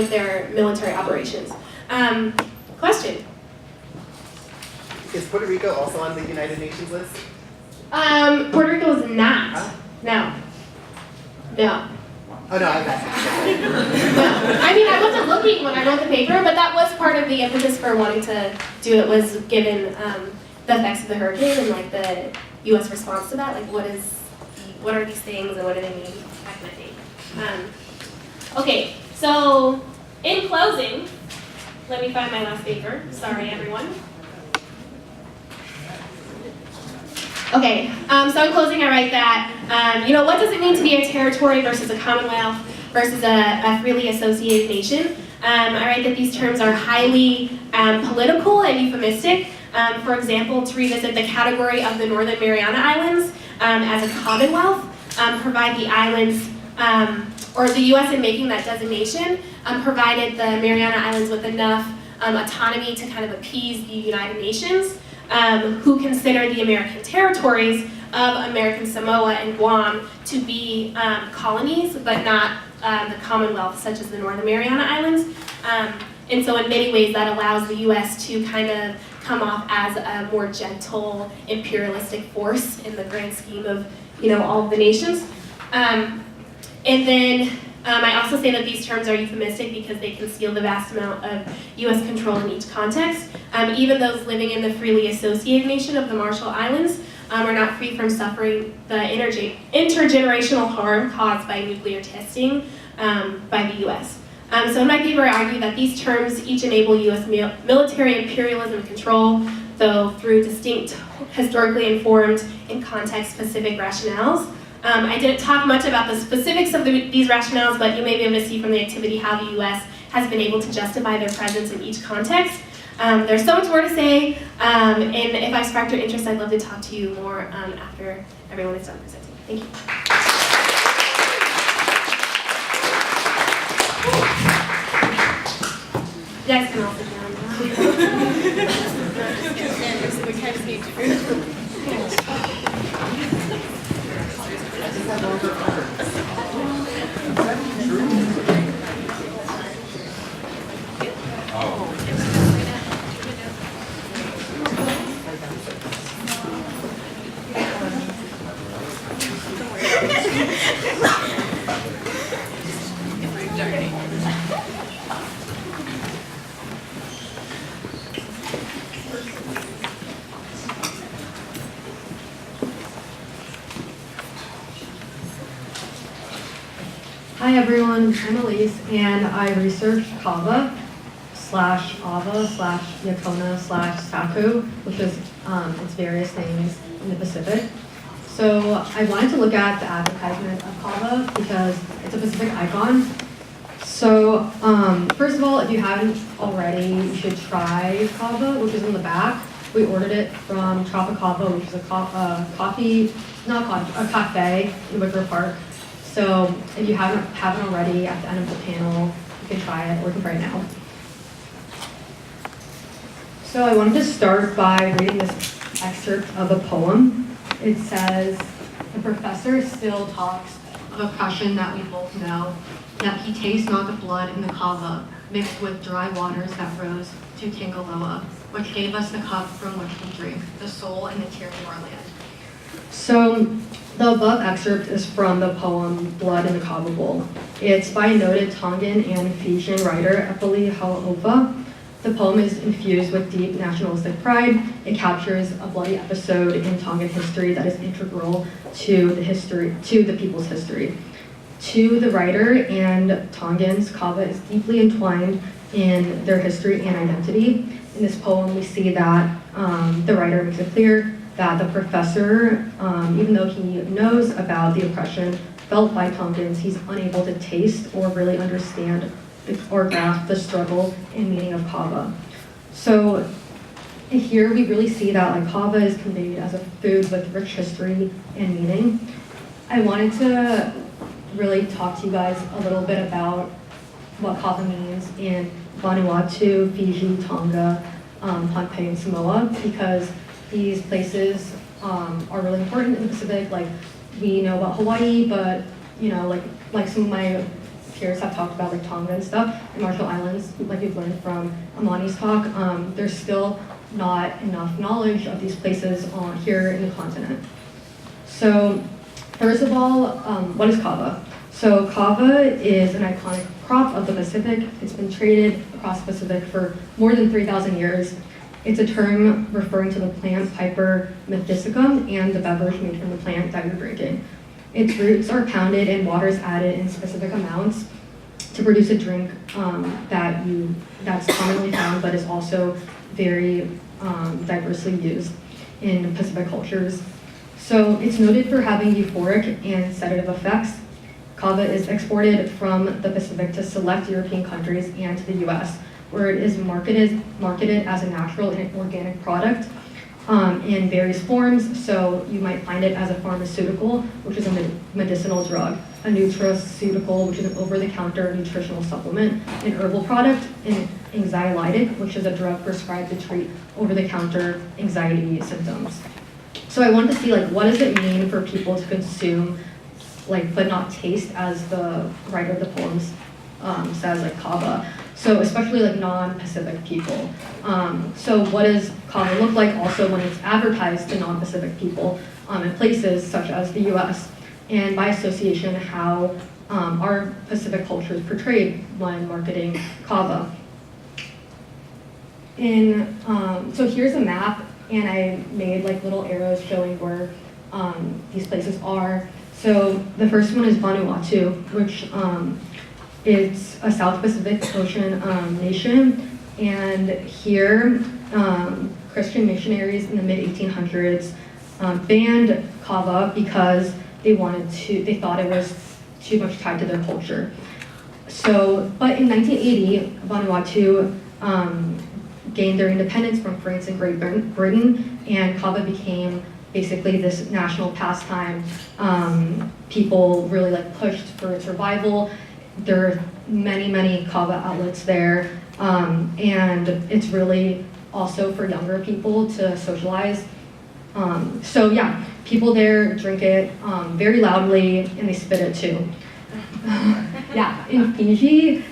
their military operations. Question? Is Puerto Rico also on the United Nations list? Puerto Rico is not. Huh? No. No. Oh no, I got it. No. I mean, I wasn't looking when I wrote the paper, but that was part of the impetus for wanting to do it, was given the effects of the hurricane and like the U.S. response to that. Like, what are these things and what do they mean? That kind of thing. Okay, so in closing, let me find my last paper. Sorry, everyone. Okay, so in closing, I write that, what does it mean to be a territory versus a commonwealth versus a freely associated nation? I write that these terms are highly political and euphemistic. For example, to revisit the category of the Northern Mariana Islands as a commonwealth, provide the islands, or the U.S. in making that designation, provided the Mariana Islands with enough autonomy to kind of appease the United Nations, who consider the American territories of American Samoa and Guam to be colonies, but not the Commonwealth, such as the Northern Mariana Islands. And so in many ways that allows the U.S. to kind of come off as a more gentle, imperialistic force in the grand scheme of all of the nations. And then I also say that these terms are euphemistic because they conceal the vast amount of U.S. control in each context. Even those living in the freely associated nation of the Marshall Islands are not free from suffering the intergenerational harm caused by nuclear testing by the U.S. So in my paper, I argue that these terms each enable U.S. military imperialism and control, though through distinct, historically informed, and context-specific rationales. I didn't talk much about the specifics of these rationales, but you may be able to see from the activity how the U.S. has been able to justify their presence in each context. There's so much more to say, and if I sparked your interest, I'd love to talk to you more after everyone is done presenting. Thank you. You guys can all sit down Hi everyone, I'm Elise and I researched Kava /Ava/Yacona/Saku, which is its various names in the Pacific. So I wanted to look at the advertisement of Kava because it's a Pacific icon. So first of all, if you haven't already, you should try Kava, which is in the back. We ordered it from Tropicava, which is a cafe in Wicker Park. So if you haven't already, at the end of the panel, you can try it, or you can try it now. So I wanted to start by reading this excerpt of a poem. It says, "The professor still talks of oppression that we both know, that he tastes not the blood in the kava, mixed with dry waters that rose to Tangaloa, which gave us the cup from which we drink, the soul and the tears of our land." So the above excerpt is from the poem Blood in the Kava Bowl. It's by a noted Tongan and Fijian writer, Epeli Hau'ofa. The poem is infused with deep nationalistic pride. It captures a bloody episode in Tongan history that is integral to the people's history. To the writer and Tongans, Kava is deeply entwined in their history and identity. In this poem, we see that the writer makes it clear that the professor, even though he knows about the oppression felt by Tongans, he's unable to taste or really understand or grasp the struggle and meaning of Kava. So here we really see that Kava is conveyed as a food with rich history and meaning. I wanted to really talk to you guys a little bit about what Kava means in Vanuatu, Fiji, Tonga, Pohnpei, and Samoa, because these places are really important in the Pacific. We know about Hawaii, but like some of my peers have talked about, like Tonga and stuff, and Marshall Islands, like we've learned from Amani's talk, there's still not enough knowledge of these places here in the continent. So first of all, what is kava? So kava is an iconic crop of the Pacific. It's been traded across the Pacific for more than 3,000 years. It's a term referring to the plant Piper methysticum and the beverage made from the plant that you're drinking. Its roots are pounded and water is added in specific amounts to produce a drink that's commonly found but is also very diversely used in Pacific cultures. So it's noted for having euphoric and sedative effects. Kava is exported from the Pacific to select European countries and to the US, where it is marketed as a natural and organic product in various forms. So you might find it as a pharmaceutical, which is a medicinal drug, a nutraceutical, which is an over-the-counter nutritional supplement, an herbal product, an anxiolytic, which is a drug prescribed to treat over-the-counter anxiety symptoms. So I wanted to see, like, what does it mean for people to consume, like, but not taste, as the writer of the poems says, like kava. So especially like non-Pacific people. So what does kava look like also when it's advertised to non-Pacific people in places such as the US? And by association, how are Pacific cultures portrayed when marketing kava? So here's a map, and I made like little arrows showing where these places are. So the first one is Vanuatu, which it's a South Pacific Ocean nation, and here Christian missionaries in the mid-1800s banned kava because they thought it was too much tied to their culture. So, but in 1980, Vanuatu gained their independence from France and Great Britain, and kava became basically this national pastime. People really like pushed for its revival. There are many kava outlets there, and it's really also for younger people to socialize. So yeah, people there drink it very loudly, and they spit it too. Yeah, in Fiji,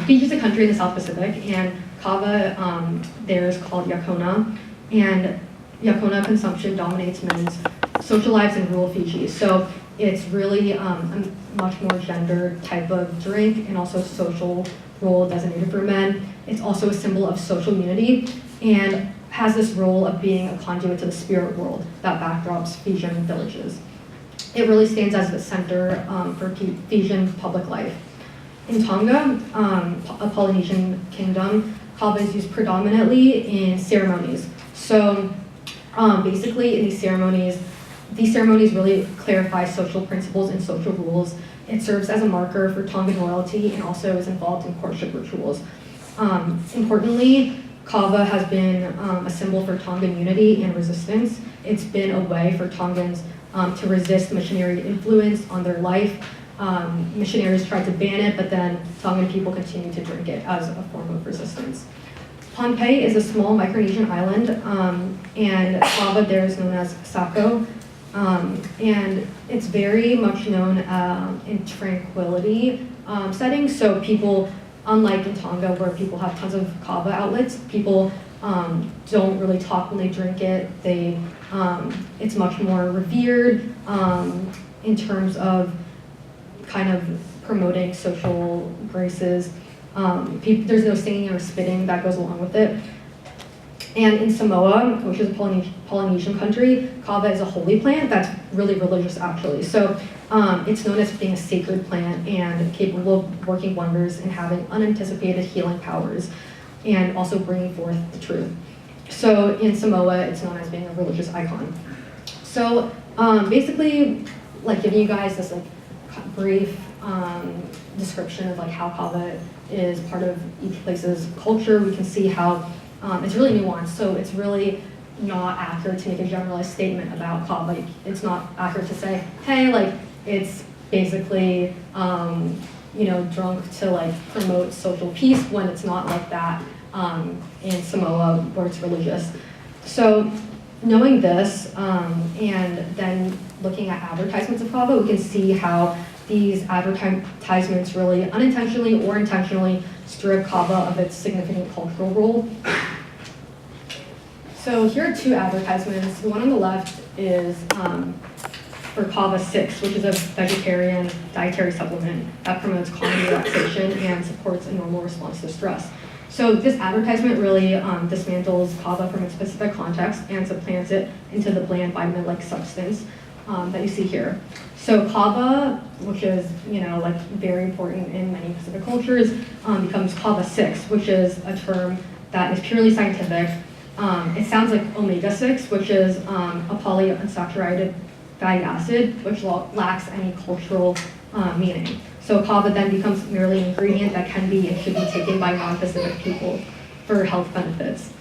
Fiji's a country in the South Pacific, and kava there is called yakona, and yakona consumption dominates men's social lives in rural Fiji. So it's really a much more gender type of drink, and also social role designated for men. It's also a symbol of social unity and has this role of being a conduit to the spirit world that backdrops Fijian villages. It really stands as the center for Fijian public life. In Tonga, a Polynesian kingdom, kava is used predominantly in ceremonies. So basically in these ceremonies really clarify social principles and social rules. It serves as a marker for Tongan royalty and also is involved in courtship rituals. Importantly, kava has been a symbol for Tongan unity and resistance. It's been a way for Tongans to resist missionary influence on their life. Missionaries tried to ban it, but then Tongan people continued to drink it as a form of resistance. Pohnpei is a small Micronesian island, and kava there is known as sako. And it's very much known in tranquility settings. So people, unlike in Tonga where people have tons of kava outlets, people don't really talk when they drink it. It's much more revered in terms of kind of promoting social graces. There's no singing or spitting that goes along with it. And in Samoa, which is a Polynesian country, kava is a holy plant that's really religious, actually. So it's known as being a sacred plant and capable of working wonders and having unanticipated healing powers, and also bringing forth the truth. So in Samoa, it's known as being a religious icon. So basically, like giving you guys this like brief description of like how kava is part of each place's culture, we can see how it's really nuanced. So it's really not accurate to make a generalized statement about kava. It's not accurate to say, hey, like it's basically drunk to like promote social peace, when it's not like that in Samoa where it's religious. So knowing this and then looking at advertisements of kava, we can see how these advertisements really unintentionally or intentionally strip Kava of its significant cultural role. So here are two advertisements. The one on the left is for Kava 6, which is a vegetarian dietary supplement that promotes calm relaxation and supports a normal response to stress. So this advertisement really dismantles Kava from its specific context and supplants it into the bland vitamin-like substance that you see here. So Kava, which is like very important in many Pacific cultures, becomes Kava 6, which is a term that is purely scientific. It sounds like omega-6, which is a polyunsaturated fatty acid, which lacks any cultural meaning. So Kava then becomes merely an ingredient that can be and should be taken by non-Pacific people for health benefits.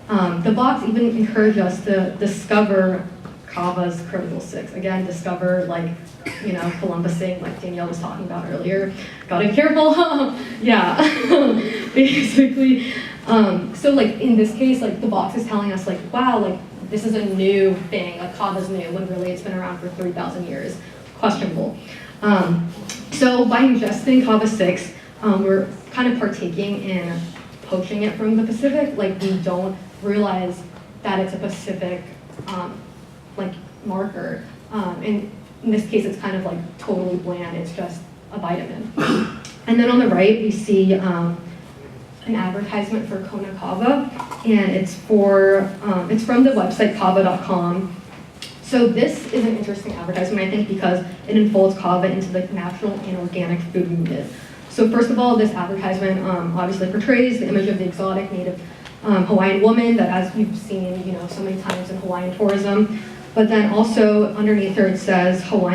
The box even encouraged us to discover Kava's critical 6. Again, discover Columbusing, like Danielle was talking about earlier. Gotta be careful. Yeah, basically. So in this case, the box is telling us wow, this is a new thing, Kava's new, when really it's been around for 3,000 years. Questionable. So by ingesting Kava 6, we're kind of partaking in poaching it from the Pacific. We don't realize that it's a Pacific marker. And in this case, it's kind of totally bland. It's just a vitamin. And then on the right, we see an advertisement for Kona Kava, and it's from the website kava.com. So this is an interesting advertisement, I think, because it unfolds Kava into the natural and organic food movement. So first of all, this advertisement obviously portrays the image of the exotic native Hawaiian woman that, as you've seen so many times in Hawaiian tourism. But then also underneath her it says Hawaiian